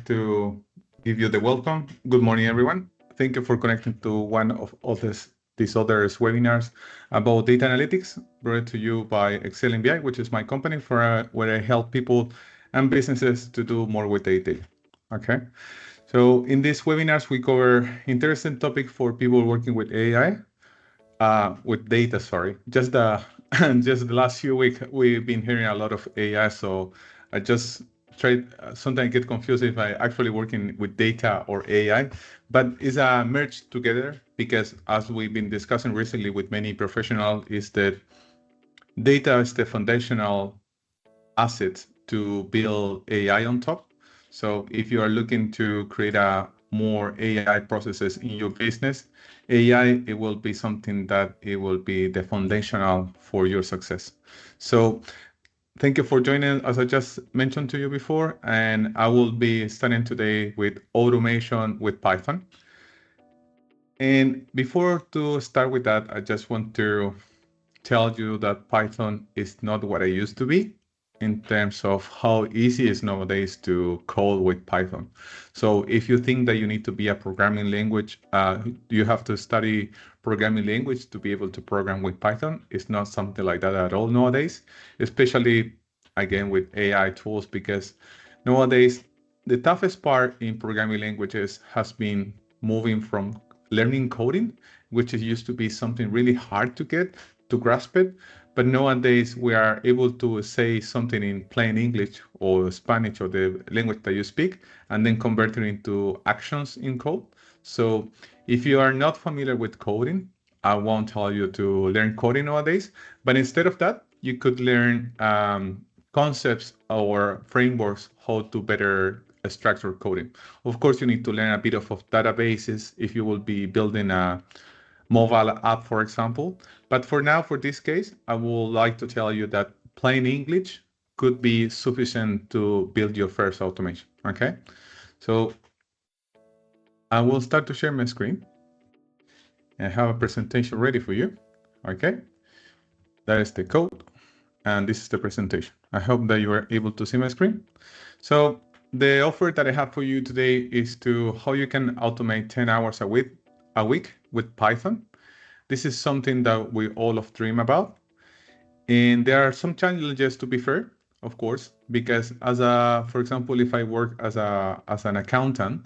to give you the welcome. Good morning, everyone. Thank you for connecting to one of these other webinars about data analytics, brought to you by Excel MBI, which is my company where I help people and businesses to do more with data. Okay. So in these webinars, we cover interesting topic for people working with AI, with data. Sorry, just the just the last few weeks we've been hearing a lot of AI. So I just try. Sometimes get confused if I actually working with data or AI, but it's a merge together because as we've been discussing recently with many professionals, is that data is the foundational asset to build AI on top. So if you are looking to create more AI processes in your business, AI, it will be something that it will be the foundational for your success. So thank you for joining, as I just mentioned to you before, and I will be starting today with automation with Python. And before to start with that, I just want to tell you that Python is not what I used to be in terms of how easy it is nowadays to code with Python. So if you think that you need to be a programming language, you have to study programming language to be able to program with Python. It's not something like that at all nowadays, especially again with AI tools, because nowadays the toughest part in programming languages has been moving from learning coding, which used to be something really hard to get to grasp it. But nowadays we are able to say something in plain English or Spanish or the language that you speak, and then convert it into actions in code. So if you are not familiar with coding, I won't tell you to learn coding nowadays, but instead of that, you could learn concepts or frameworks how to better structure coding. Of course, you need to learn a bit of databases if you will be building a mobile app, for example. But for now, for this case, I would like to tell you that plain English could be sufficient to build your first automation, okay? So I will start to share my screen and have a presentation ready for you, okay? That is the code, and this is the presentation. I hope that you are able to see my screen. So the offer that I have for you today is to how you can automate 10 hours a week with Python. This is something that we all of dream about. And there are some challenges, to be fair, of course, because for example, if I work as an accountant,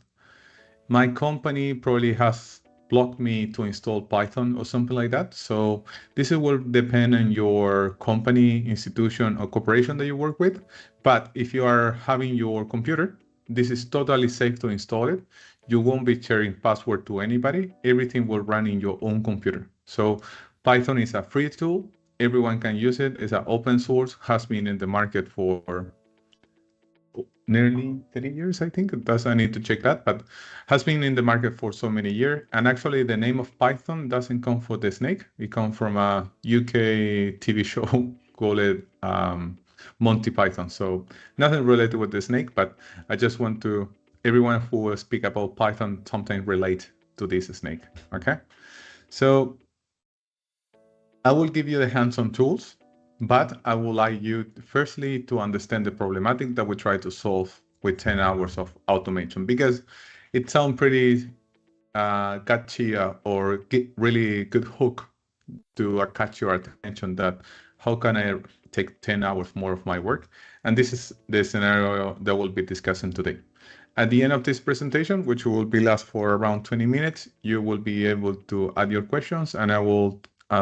my company probably has blocked me to install Python or something like that. So this will depend on your company, institution, or corporation that you work with. But if you are having your computer, this is totally safe to install it. You won't be sharing password to anybody. Everything will run in your own computer. So Python is a free tool. Everyone can use it. It's an open source, has been in the market for nearly 30 years, I think. I need to check that, but has been in the market for so many years. And actually the name of Python doesn't come from the snake. It comes from a UK TV show called Monty Python. So nothing related with the snake, but I just want to, everyone who will speak about Python sometimes relate to this snake, okay? So I will give you the hands-on tools, but I would like you firstly to understand the problematic that we try to solve with 10 hours of automation, because it sounds pretty catchy or really good hook to catch your attention, that how can I take 10 hours more of my work? And this is the scenario that we'll be discussing today. At the end of this presentation, which will be last for around 20 minutes, you will be able to add your questions, and I will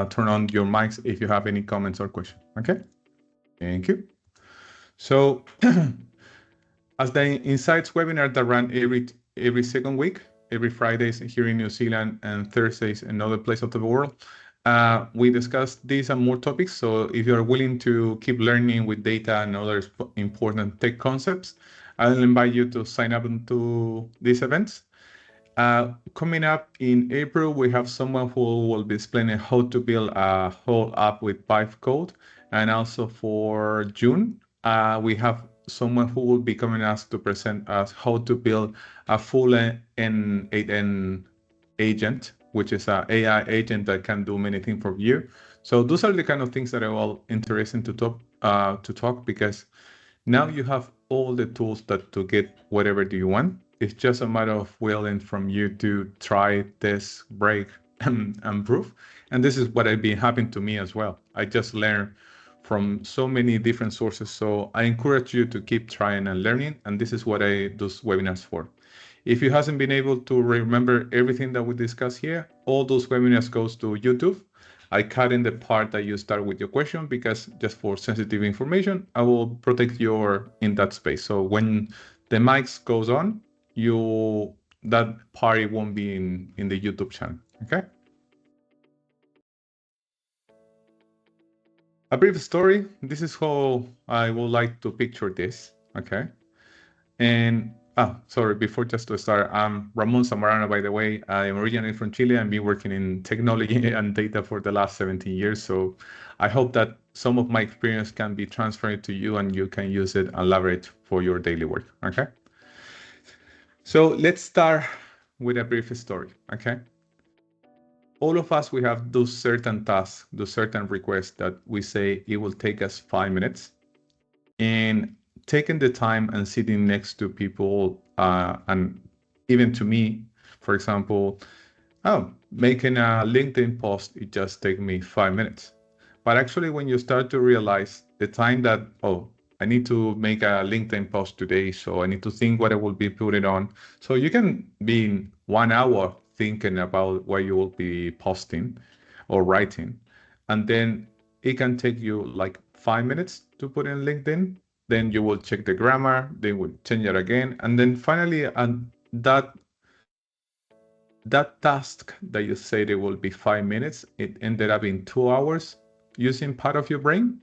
turn on your mics if you have any comments or questions, okay? Thank you. So as the Insights webinar that run every second week, every Fridays here in New Zealand and Thursdays in other places of the world, we discuss these and more topics. So if you're willing to keep learning with data and other important tech concepts, I'll invite you to sign up to these events. Coming up in April, we have someone who will be explaining how to build a whole app with Code. And also for June, we have someone who will be coming us to present us how to build a full N8N agent, which is an AI agent that can do many things for you. So those are the kind of things that are all interesting to talk because now you have all the tools to get whatever do you want. It's just a matter of willing from you to try, test, break, and improve. And this is what has been happening to me as well. I just learned from so many different sources. So I encourage you to keep trying and learning. And this is what I do webinars for. If you hasn't been able to remember everything that we discussed here, all those webinars goes to YouTube. I cut in the part that you start with your question because just for sensitive information, I will protect your in that space. So when the mics goes on, that part won't be in the YouTube channel. Okay. A brief story. This is how I would like to picture this. Okay. And sorry, before just to start, I'm Ramon Zamorano, by the way. I am originally from Chile and been working in technology and data for the last 17 years. So I hope that some of my experience can be transferred to you and you can use it and leverage for your daily work. Okay. So let's start with a brief story. Okay. All of us, we have those certain tasks, those certain requests that we say it will take us 5 minutes. And taking the time and sitting next to people and even to me, for example, making a LinkedIn post, it just takes me 5 minutes. But actually, when you start to realize the time that, I need to make a LinkedIn post today, so I need to think what I will be putting on. So you can be in 1 hour thinking about what you will be posting or writing. And then it can take you like 5 minutes to put in LinkedIn. Then you will check the grammar, they will change it again. And then finally, that task that you said it will be 5 minutes, it ended up in 2 hours using part of your brain.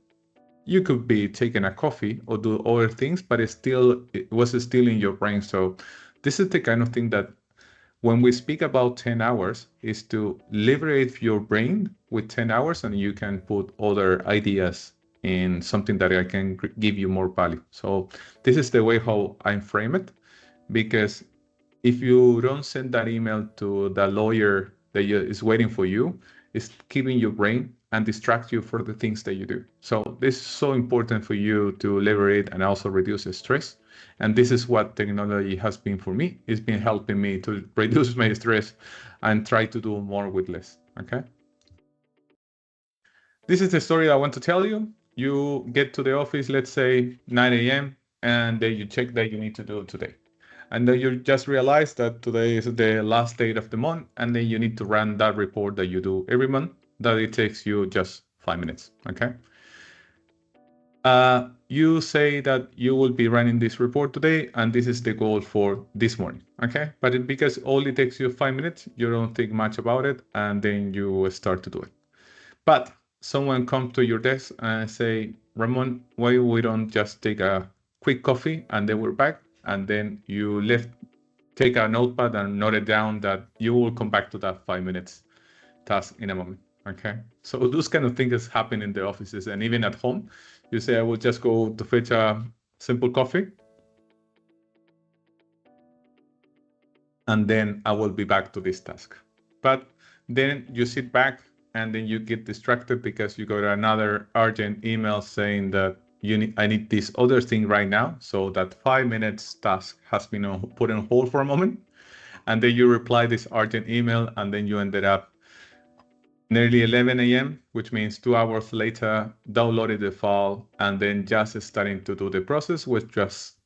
You could be taking a coffee or do other things, but it was still in your brain. So this is the kind of thing that when we speak about 10 hours is to liberate your brain with 10 hours and you can put other ideas in something that I can give you more value. So this is the way how I frame it, because if you don't send that email to the lawyer that is waiting for you, it's keeping your brain and distract you for the things that you do. So this is so important for you to liberate and also reduce stress. And this is what technology has been for me. It's been helping me to reduce my stress and try to do more with less. Okay. This is the story I want to tell you. You get to the office, let's say 9 a.m., and then you check that you need to do it today. And then you just realize that today is the last day of the month, and then you need to run that report that you do every month, that it takes you just 5 minutes, okay? You say that you will be running this report today, and this is the goal for this morning, okay? But because only takes you 5 minutes, you don't think much about it, and then you start to do it. But someone comes to your desk and say, Ramon, why we don't just take a quick coffee and then we're back? And then you take a notepad and note it down that you will come back to that 5 minutes task in a moment. Okay. So those kind of things happen in the offices and even at home. You say, I will just go to fetch a simple coffee. And then I will be back to this task. But then you sit back and then you get distracted because you got another urgent email saying that I need this other thing right now. So that 5 minutes task has been put on hold for a moment. And then you reply this urgent email and then you ended up nearly 11 a.m., which means 2 hours later, downloaded the file and then just starting to do the process with just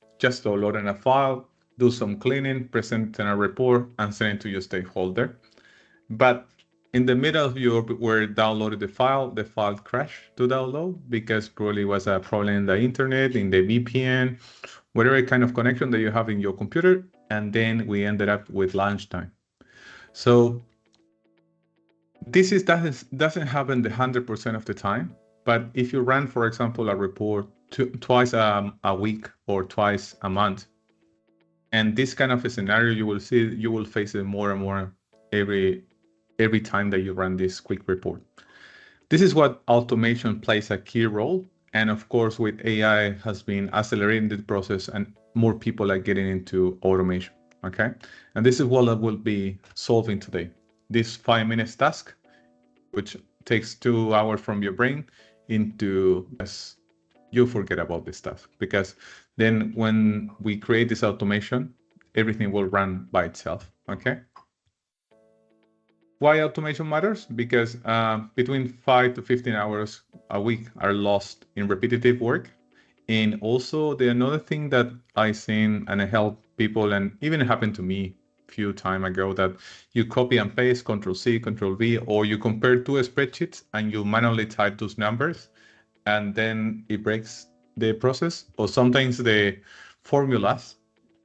downloading a file, do some cleaning, presenting a report, and send it to your stakeholder. But in the middle of where downloaded the file crashed to download because probably was a problem in the internet, in the VPN, whatever kind of connection that you have in your computer. And then we ended up with lunchtime. So doesn't happen the 100% of the time. But if you run, for example, a report twice a week or twice a month, and this kind of a scenario, you will face it more and more every time that you run this quick report. This is what automation plays a key role. And of course, with AI has been accelerating the process and more people are getting into automation. Okay. And this is what I will be solving today. This 5 minutes task, which takes 2 hours from your brain into you forget about this stuff, because then when we create this automation, everything will run by itself. Okay. Why automation matters? Because between 5 to 15 hours a week are lost in repetitive work. And also the another thing that I seen and I help people, and even happened to me a few time ago, that you copy and paste, Control C, Control V, or you compare two spreadsheets and you manually type those numbers, and then it breaks the process. Or sometimes the formulas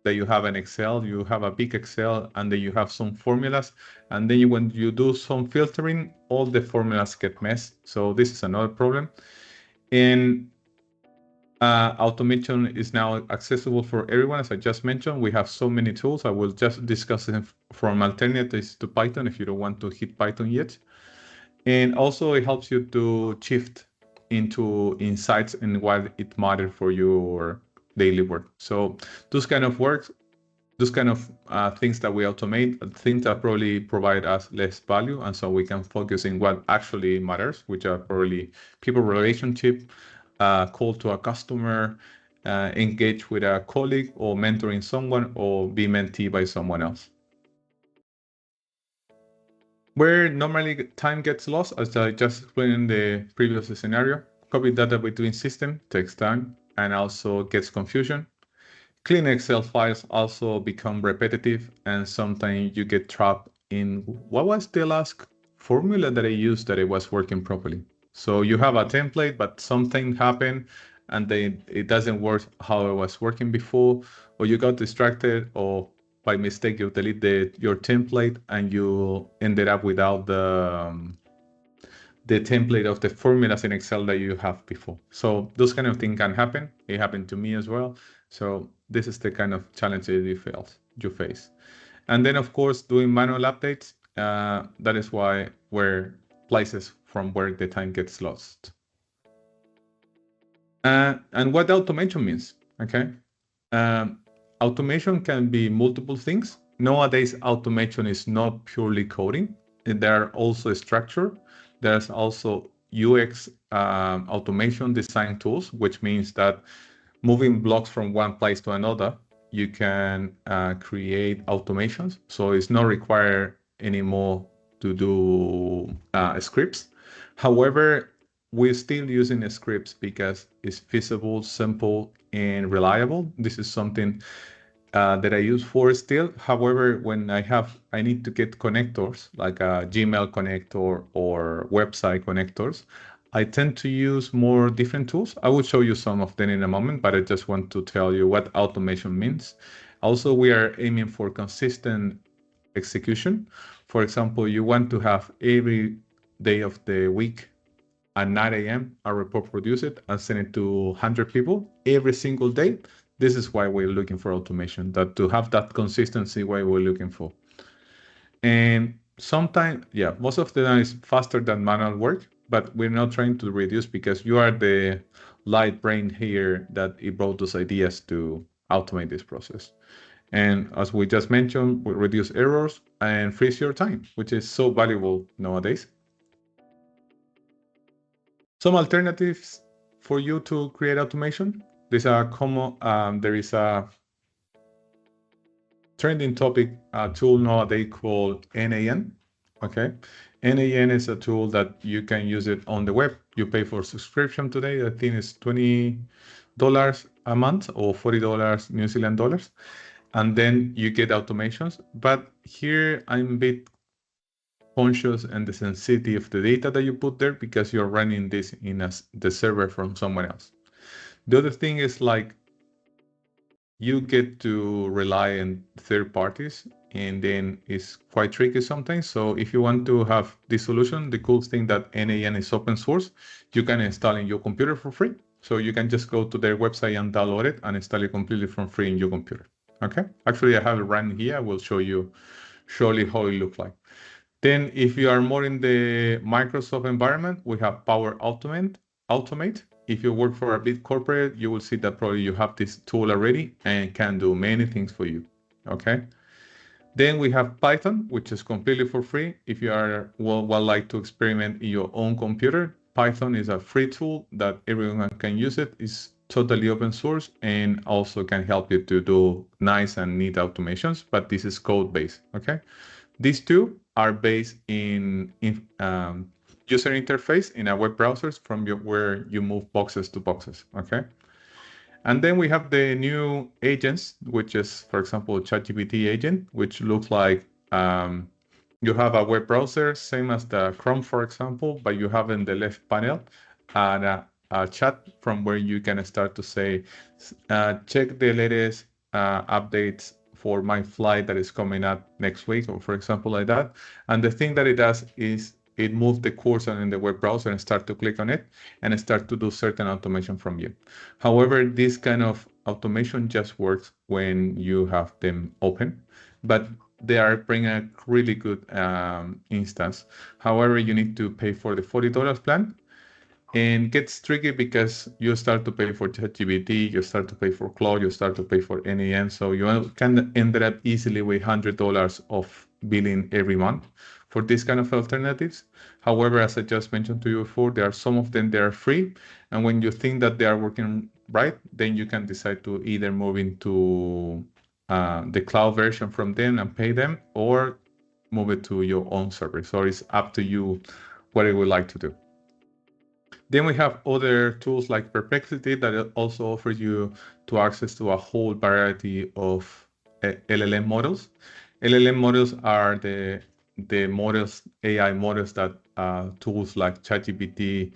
that you have in Excel, you have a big Excel, and then you have some formulas, and then when you do some filtering, all the formulas get messed. So this is another problem. And automation is now accessible for everyone. As I just mentioned, we have so many tools. I will just discuss them from alternatives to Python if you don't want to hit Python yet. And also it helps you to shift into insights and what it matters for your daily work. So those kind of works, those kind of things that we automate, things that probably provide us less value, and so we can focus in what actually matters, which are probably people relationship, call to a customer, engage with a colleague, or mentoring someone, or be mentee by someone else. Where normally time gets lost, as I just explained in the previous scenario, copy data between systems takes time and also gets confusion. Clean Excel files also become repetitive, and sometimes you get trapped in what was the last formula that I used that it was working properly. So you have a template, but something happened and it doesn't work how it was working before, or you got distracted, or by mistake you delete your template and you ended up without the template of the formulas in Excel that you have before. So those kind of things can happen. It happened to me as well. So this is the kind of challenges you face. And then of course, doing manual updates, that is where places from where the time gets lost. And what automation means, okay? Automation can be multiple things. Nowadays, automation is not purely coding. There are also structure. There's also UX automation design tools, which means that moving blocks from one place to another, you can create automations. So it's not required anymore to do scripts. However, we're still using scripts because it's feasible, simple, and reliable. This is something that I use for still. However, when I need to get connectors like a Gmail connector or website connectors, I tend to use more different tools. I will show you some of them in a moment, but I just want to tell you what automation means. Also, we are aiming for consistent execution. For example, you want to have every day of the week at 9 a.m. a report produce it and send it to 100 people every single day. This is why we're looking for automation, that to have that consistency why we're looking for. And sometimes, yeah, most of the time is faster than manual work, but we're not trying to reduce, because you are the light brain here that it brought those ideas to automate this process. And as we just mentioned, we reduce errors and frees your time, which is so valuable nowadays. Some alternatives for you to create automation. There is a trending topic tool nowadays called NAN. Okay, NAN is a tool that you can use it on the web. You pay for subscription today. I think it's $20 a month or $40 New Zealand dollars, and then you get automations. But here I'm a bit conscious and the sensitivity of the data that you put there, because you're running this in the server from someone else. The other thing is, like, you get to rely on third parties, and then it's quite tricky sometimes. So if you want to have this solution, the cool thing that NAN is open source, you can install in your computer for free. So you can just go to their website and download it and install it completely from free in your computer. Okay, actually I have it run here. I will show you shortly how it looks like. Then if you are more in the Microsoft environment, we have Power Automate. If you work for a big corporate, you will see that probably you have this tool already and can do many things for you. Okay. Then we have Python, which is completely for free. If you are like to experiment in your own computer, Python is a free tool that everyone can use it. It's totally open source and also can help you to do nice and neat automations, but this is code based, okay? These two are based in user interface in a web browsers from where you move boxes to boxes, okay? And then we have the new agents, which is, for example, ChatGPT agent, which looks like you have a web browser, same as the Chrome, for example, but you have in the left panel and a chat from where you can start to say, check the latest updates for my flight that is coming up next week, or for example, like that. And the thing that it does is it moves the cursor in the web browser and start to click on it and start to do certain automation from you. However, this kind of automation just works when you have them open, but they are bringing a really good instance. However, you need to pay for the $40 plan. And it gets tricky because you start to pay for ChatGPT, you start to pay for Claude, you start to pay for NAN. So you can end up easily with $100 of billing every month for this kind of alternatives. However, as I just mentioned to you before, there are some of them that are free. And when you think that they are working right, then you can decide to either move into the cloud version from them and pay them, or move it to your own server. So it's up to you what you would like to do. Then we have other tools like Perplexity that also offers you to access to a whole variety of LLM models. LLM models are the models, AI models that tools like ChatGPT,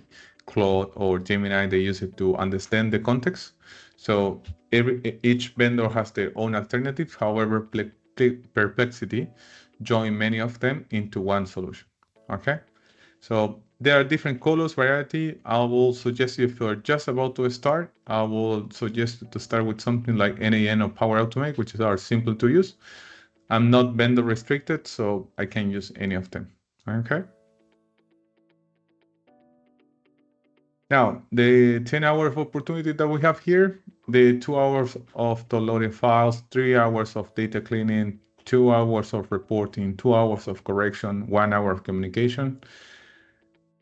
Claude, or Gemini, they use it to understand the context. So each vendor has their own alternatives. However, Perplexity join many of them into one solution. Okay. So there are different colors, variety. I will suggest you, if you're just about to start, I will suggest to start with something like NAN or Power Automate, which are simple to use. I'm not vendor restricted, so I can use any of them. Okay. Now, the 10 hours of opportunity that we have here, the 2 hours of downloading files, 3 hours of data cleaning, 2 hours of reporting, 2 hours of correction, 1 hour of communication.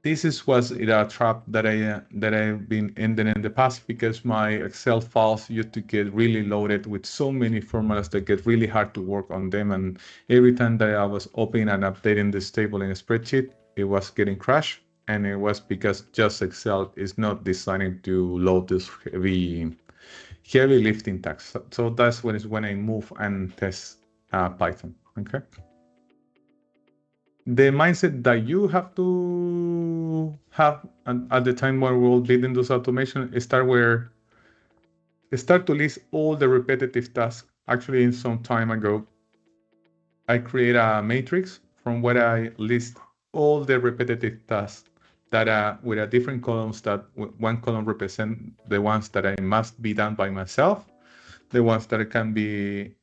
This was a trap that I've been ending in the past, because my Excel files used to get really loaded with so many formulas that get really hard to work on them. And every time that I was opening and updating this table in a spreadsheet, it was getting crashed. And it was because just Excel is not designed to load this heavy lifting tasks. So that's when I move and test Python. Okay. The mindset that you have to have at the time where we're building those automation is start to list all the repetitive tasks. Actually, in some time ago, I create a matrix from where I list all the repetitive tasks that with a different columns, that one column represent the ones that I must be done by myself, the ones that can be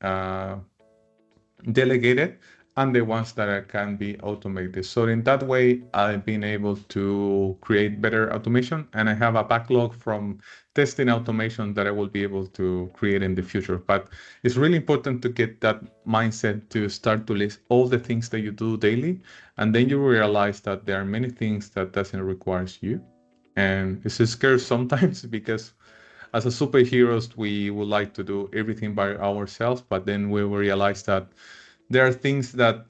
delegated, and the ones that can be automated. So in that way, I've been able to create better automation, and I have a backlog from testing automation that I will be able to create in the future. But it's really important to get that mindset to start to list all the things that you do daily, and then you realize that there are many things that doesn't require you. And it's scary sometimes because as a superheroes, we would like to do everything by ourselves, but then we will realize that there are things that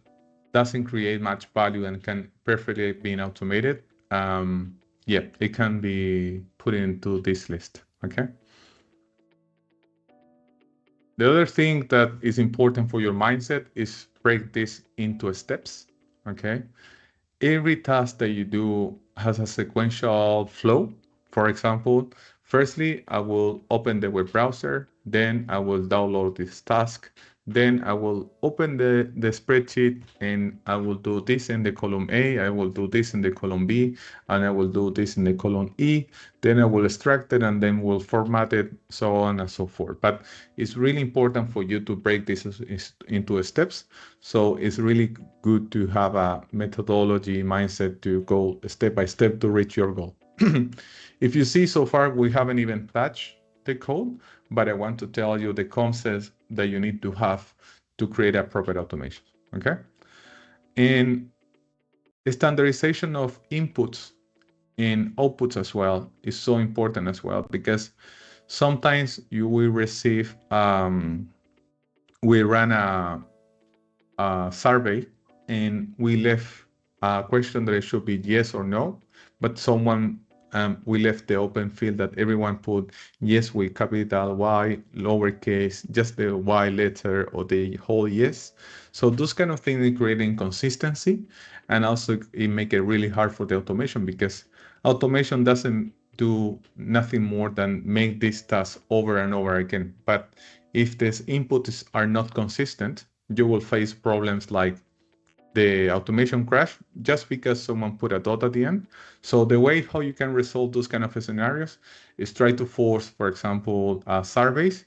doesn't create much value and can perfectly be automated. Yeah, it can be put into this list. Okay. The other thing that is important for your mindset is break this into steps. Okay. Every task that you do has a sequential flow. For example, firstly, I will open the web browser, then I will download this task, then I will open the spreadsheet, and I will do this in the column A, I will do this in the column B, and I will do this in the column E, then I will extract it, and then we'll format it, so on and so forth. But it's really important for you to break this into steps. So it's really good to have a methodology mindset to go step by step to reach your goal. If you see so far, we haven't even touched the code, but I want to tell you the concepts that you need to have to create a proper automation. Okay. And standardization of inputs in outputs as well is so important as well, because sometimes you will receive, we ran a survey and we left a question that it should be yes or no, but we left the open field that everyone put yes with capital Y, lowercase, just the Y letter or the whole yes. So those kind of things create inconsistency, and also it make it really hard for the automation, because automation doesn't do nothing more than make this task over and over again. But if these inputs are not consistent, you will face problems like the automation crash just because someone put a dot at the end. So the way how you can resolve those kind of scenarios is try to force, for example, surveys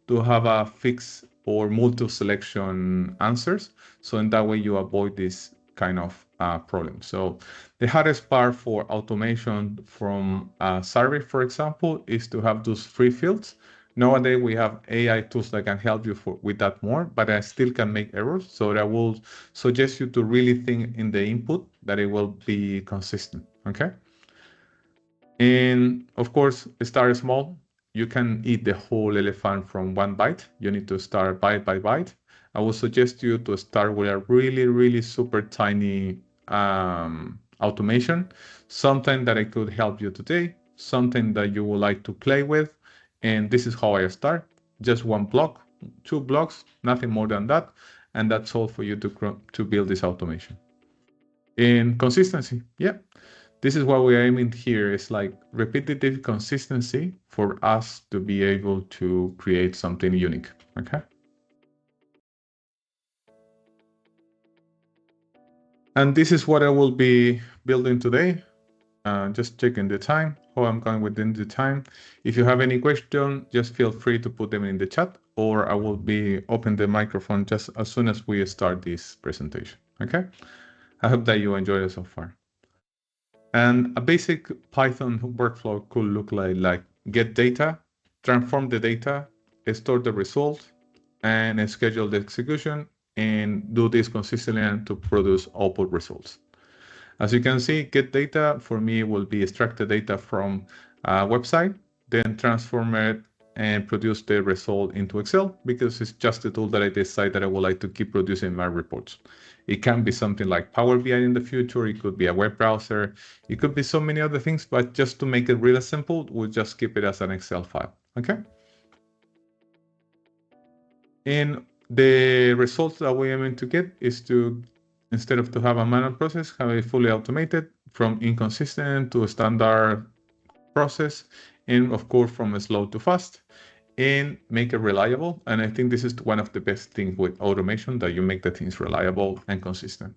to have a fixed or multi-selection answers. So in that way you avoid this kind of problem. So the hardest part for automation from a survey, for example, is to have those free fields. Nowadays, we have AI tools that can help you with that more, but I still can make errors. So I will suggest you to really think in the input that it will be consistent, okay? And of course, start small. You can eat the whole elephant from one bite. You need to start bite by bite. I would suggest you to start with a really, really super tiny automation, something that I could help you today, something that you would like to play with. And this is how I start. Just one block, 2 blocks, nothing more than that. And that's all for you to build this automation. In consistency, yeah. This is what we're aiming here, is like repetitive consistency for us to be able to create something unique, okay? And this is what I will be building today. Just checking the time, how I'm going within the time. If you have any question, just feel free to put them in the chat, or I will be open the microphone just as soon as we start this presentation, okay? I hope that you enjoyed it so far. And a basic Python workflow could look like get data, transform the data, store the result, and schedule the execution, and do this consistently to produce output results. As you can see, get data for me will be extract the data from a website, then transform it and produce the result into Excel, because it's just a tool that I decide that I would like to keep producing my reports. It can be something like Power BI in the future. It could be a web browser. It could be so many other things, but just to make it really simple, we'll just keep it as an Excel file, okay? And the result that we are aiming to get is to, instead of to have a manual process, have it fully automated from inconsistent to a standard process, and of course from slow to fast, and make it reliable. And I think this is one of the best things with automation, that you make the things reliable and consistent.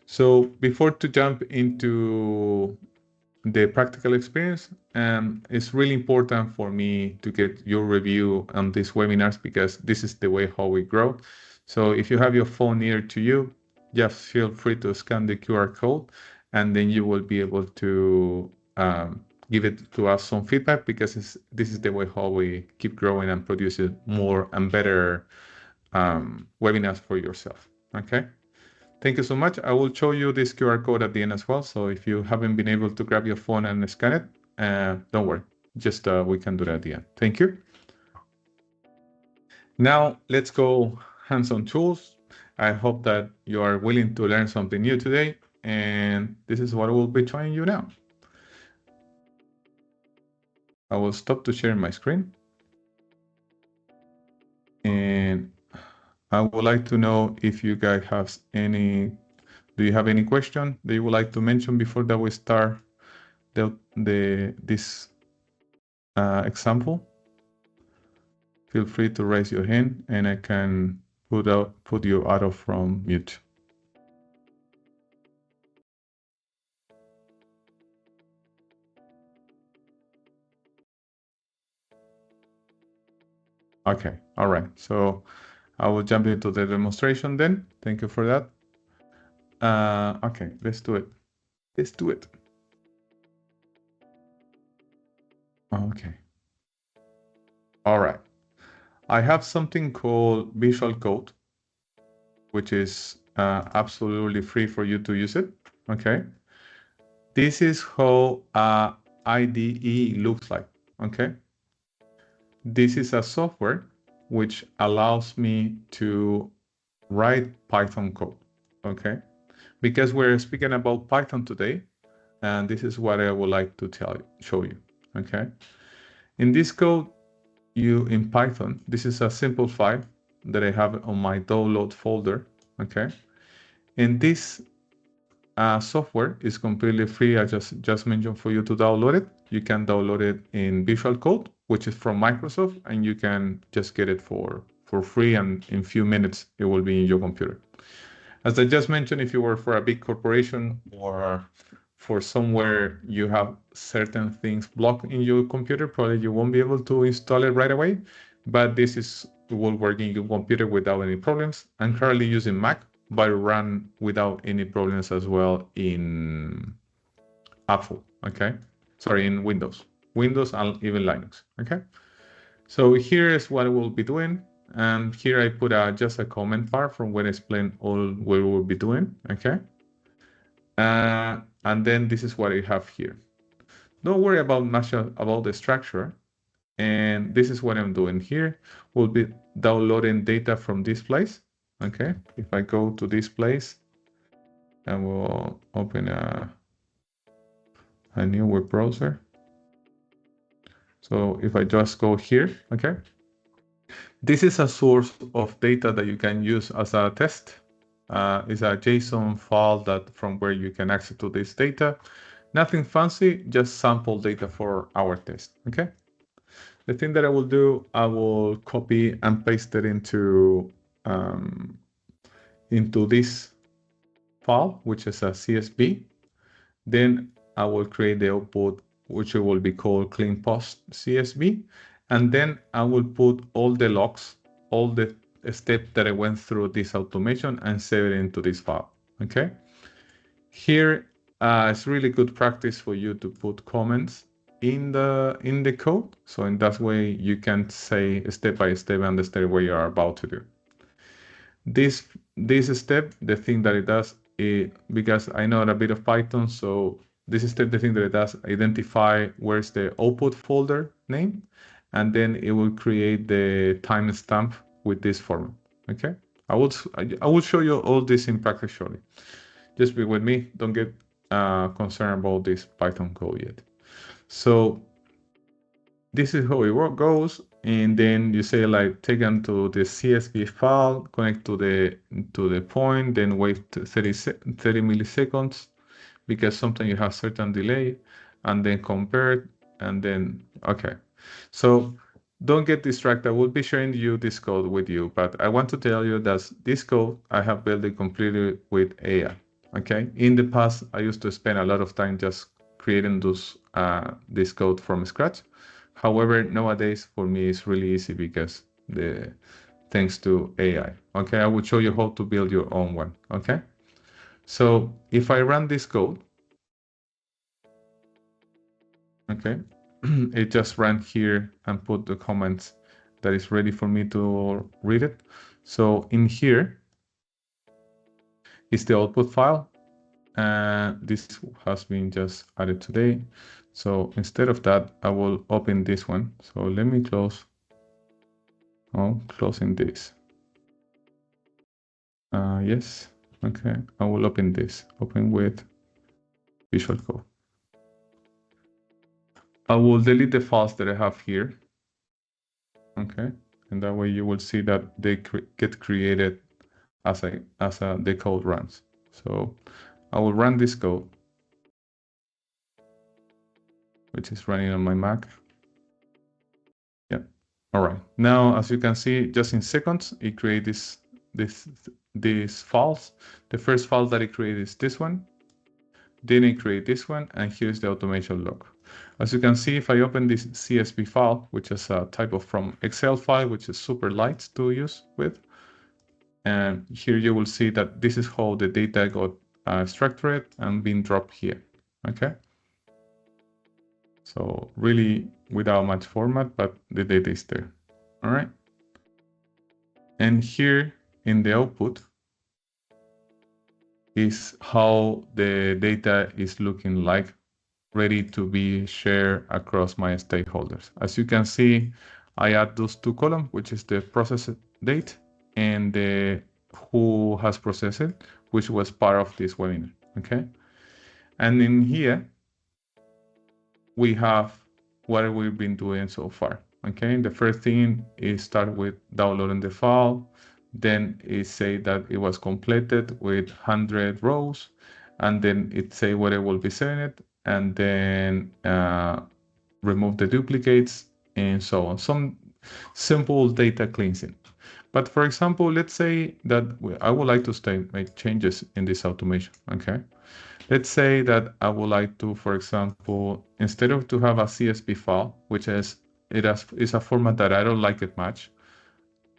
So before to jump into the practical experience, it's really important for me to get your review on these webinars, because this is the way how we grow. So if you have your phone near to you, just feel free to scan the QR code, and then you will be able to give it to us some feedback, because this is the way how we keep growing and producing more and better webinars for yourself, okay? Thank you so much. I will show you this QR code at the end as well. So if you haven't been able to grab your phone and scan it, don't worry. Just we can do that at the end. Thank you. Now let's go hands-on tools. I hope that you are willing to learn something new today. And this is what I will be showing you now. I will stop to share my screen. And I would like to know if you guys have do you have any question that you would like to mention before that we start this example? Feel free to raise your hand and I can put you out of from mute. Okay, all right. So I will jump into the demonstration then. Thank you for that. Okay, let's do it. Let's do it. Okay. All right. I have something called Visual Code, which is absolutely free for you to use it. Okay. This is how a IDE looks like, okay? This is a software which allows me to write Python code, okay? Because we're speaking about Python today, and this is what I would like to show you, okay? In this code, in Python, this is a simple file that I have on my download folder, okay? And this software is completely free. I just mentioned for you to download it. You can download it in Visual Code, which is from Microsoft, and you can just get it for free, and in few minutes it will be in your computer. As I just mentioned, if you work for a big corporation or for somewhere you have certain things blocked in your computer, probably you won't be able to install it right away, but this will work in your computer without any problems. I'm currently using Mac, but run without any problems as well in Apple, okay? Sorry, in Windows and even Linux, okay? So here is what we'll be doing. And here I put just a comment part from where I explain all what we'll be doing, okay? And then this is what I have here. Don't worry about much about the structure. And this is what I'm doing here. We'll be downloading data from this place, okay? If I go to this place, I will open a new web browser. So if I just go here, okay? This is a source of data that you can use as a test. It's a JSON file that from where you can access to this data. Nothing fancy, just sample data for our test, okay? The thing that I will do, I will copy and paste it into this file, which is a CSV. Then I will create the output, which will be called clean post CSV. And then I will put all the logs, all the steps that I went through this automation and save it into this file, okay? Here, it's really good practice for you to put comments in the code. So in that way, you can say step by step understand what you are about to do. This step, the thing that it does, because I know a bit of Python, so this step, the thing that it does, identify where's the output folder name, and then it will create the timestamp with this format. Okay, I will show you all this in practice shortly. Just be with me. Don't get concerned about this Python code yet. So this is how it goes, and then you say like take them to the CSV file, connect to the point, then wait 30 milliseconds because sometimes you have certain delay, and then compare, and then okay. So don't get distracted. I will be sharing you this code with you, but I want to tell you that this code I have built it completely with AI. Okay. In the past, I used to spend a lot of time just creating this code from scratch. However, nowadays for me it's really easy because thanks to AI. Okay, I will show you how to build your own one. Okay, so if I run this code, okay, it just ran here and put the comments that is ready for me to read it. So in here is the output file, and this has been just added today. So instead of that, I will open this one. So let me close. Oh, closing this. Yes. Okay. I will open this. Open with Visual Code. I will delete the files that I have here. Okay. And that way you will see that they get created as the code runs. So I will run this code, which is running on my Mac. Yeah. All right. Now, as you can see, just in seconds, it creates these files. The first file that it created is this one. Then it create this one, and here's the automation log. As you can see, if I open this CSV file, which is a type of from Excel file, which is super light to use with, and here you will see that this is how the data got structured and being dropped here. Okay. So really without much format, but the data is there. All right. And here in the output, is how the data is looking like, ready to be shared across my stakeholders. As you can see, I add those two columns, which is the process date and the who has processed it, which was part of this webinar. Okay. And in here, we have what we've been doing so far. Okay. The first thing is start with downloading the file. Then it say that it was completed with 100 rows. And then it say where it will be setting it. And then remove the duplicates and so on. Some simple data cleansing. But for example, let's say that I would like to make changes in this automation. Okay. Let's say that I would like to, for example, instead of to have a CSV file, which is a format that I don't like it much,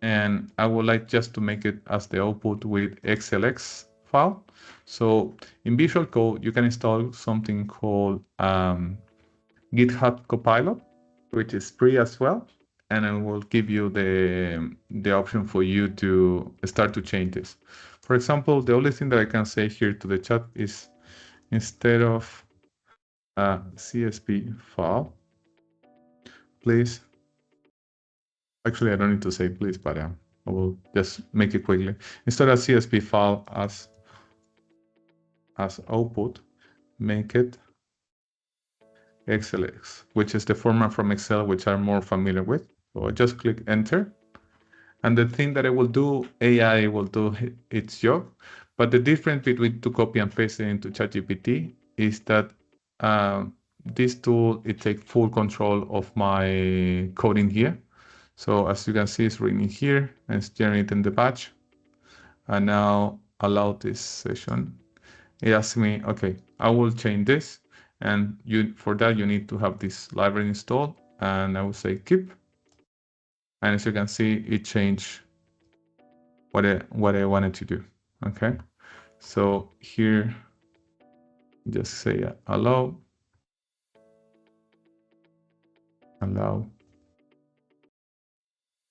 and I would like just to make it as the output with XLX file. So in Visual Code, you can install something called GitHub Copilot, which is free as well, and it will give you the option for you to start to change this. For example, the only thing that I can say here to the chat is instead of a CSV file, please. Actually, I don't need to say please, but I will just make it quickly. Instead of CSV file as output, make it XLX, which is the format from Excel, which I'm more familiar with. So I just click enter. And the thing that I will do, AI will do its job. But the difference between to copy and paste it into ChatGPT is that this tool, it takes full control of my coding here. So as you can see, it's reading here and it's generating the batch. And now allow this session. It asks me, okay, I will change this. And for that, you need to have this library installed. And I will say keep. And as you can see, it changed what I wanted to do. Okay. So here, just say allow.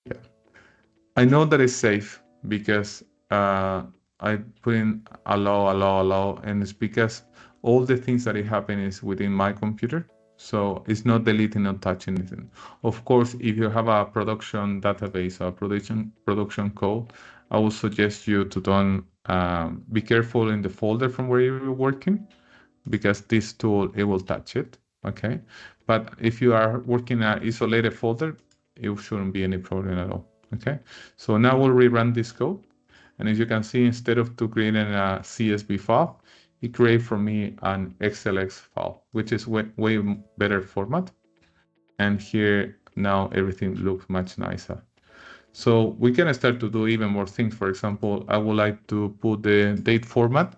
Yeah. I know that it's safe because I put in allow, and it's because all the things that happen is within my computer. So it's not deleting or touching anything. Of course, if you have a production database or production code, I would suggest you to don't be careful in the folder from where you're working, because this tool, it will touch it. Okay. But if you are working in an isolated folder, it shouldn't be any problem at all. Okay. So now we'll rerun this code. And as you can see, instead of creating a CSV file, it created for me an XLX file, which is way better format. And here now everything looks much nicer. So we can start to do even more things. For example, I would like to put the date format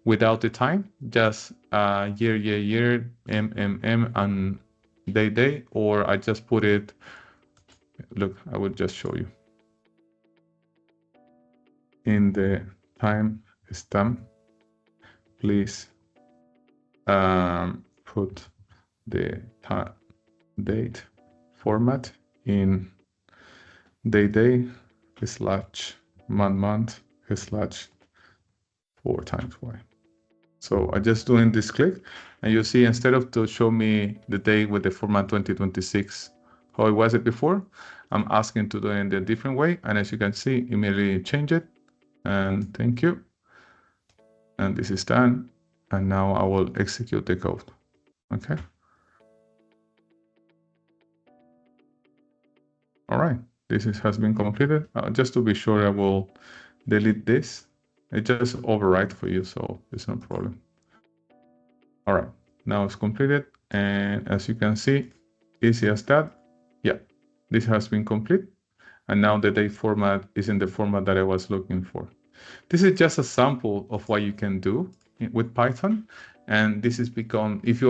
without the time, just year, and day, or I just put it, look, I will just show you. In the time stamp, please put the date format in day / month / 4 times y. So I just doing this click, and you see, instead of to show me the day with the format 2026, how it was it before, I'm asking to do it in a different way. And as you can see, immediately change it. And thank you. And this is done. And now I will execute the code. Okay. All right. This has been completed. Just to be sure, I will delete this. It just overwrite for you, so it's no problem. All right. Now it's completed. And as you can see, easy as that. Yeah, this has been complete. And now the date format is in the format that I was looking for. This is just a sample of what you can do with Python. And this is become, if you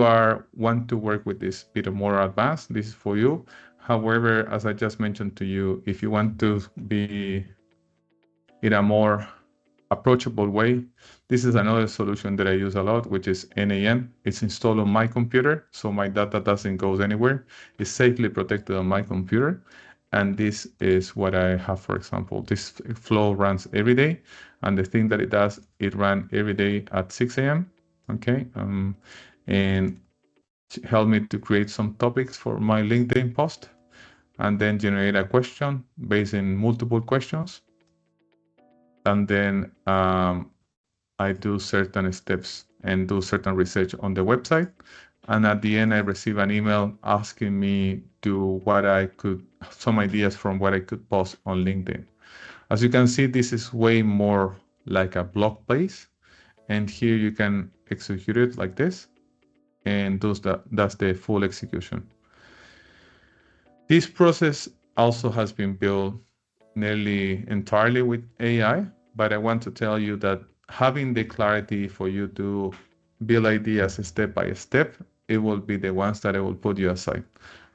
want to work with this bit more advanced, this is for you. However, as I just mentioned to you, if you want to be in a more approachable way, this is another solution that I use a lot, which is NAN. It's installed on my computer, so my data doesn't go anywhere. It's safely protected on my computer. And this is what I have, for example. This flow runs every day. And the thing that it does, it runs every day at 6 a.m. Okay. And help me to create some topics for my LinkedIn post, and then generate a question based in multiple questions. And then I do certain steps and do certain research on the website. And at the end, I receive an email asking me to some ideas from what I could post on LinkedIn. As you can see, this is way more like a blog place. And here you can execute it like this. And that's the full execution. This process also has been built nearly entirely with AI, but I want to tell you that having the clarity for you to build ideas step by step, it will be the ones that I will put you aside.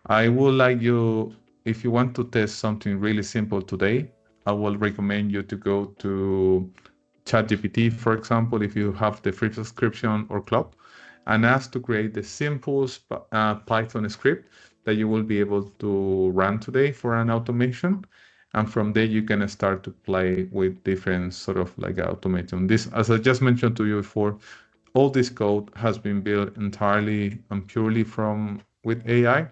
I would like you, if you want to test something really simple today, I will recommend you to go to ChatGPT, for example, if you have the free subscription or club, and ask to create the simplest Python script that you will be able to run today for an automation. And from there, you can start to play with different sort of like automation. This, as I just mentioned to you before, all this code has been built entirely and purely with AI.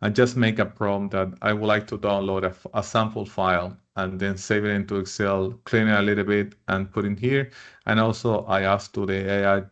I just make a prompt that I would like to download a sample file and then save it into Excel, clean it a little bit and put in here. And also I ask to the AI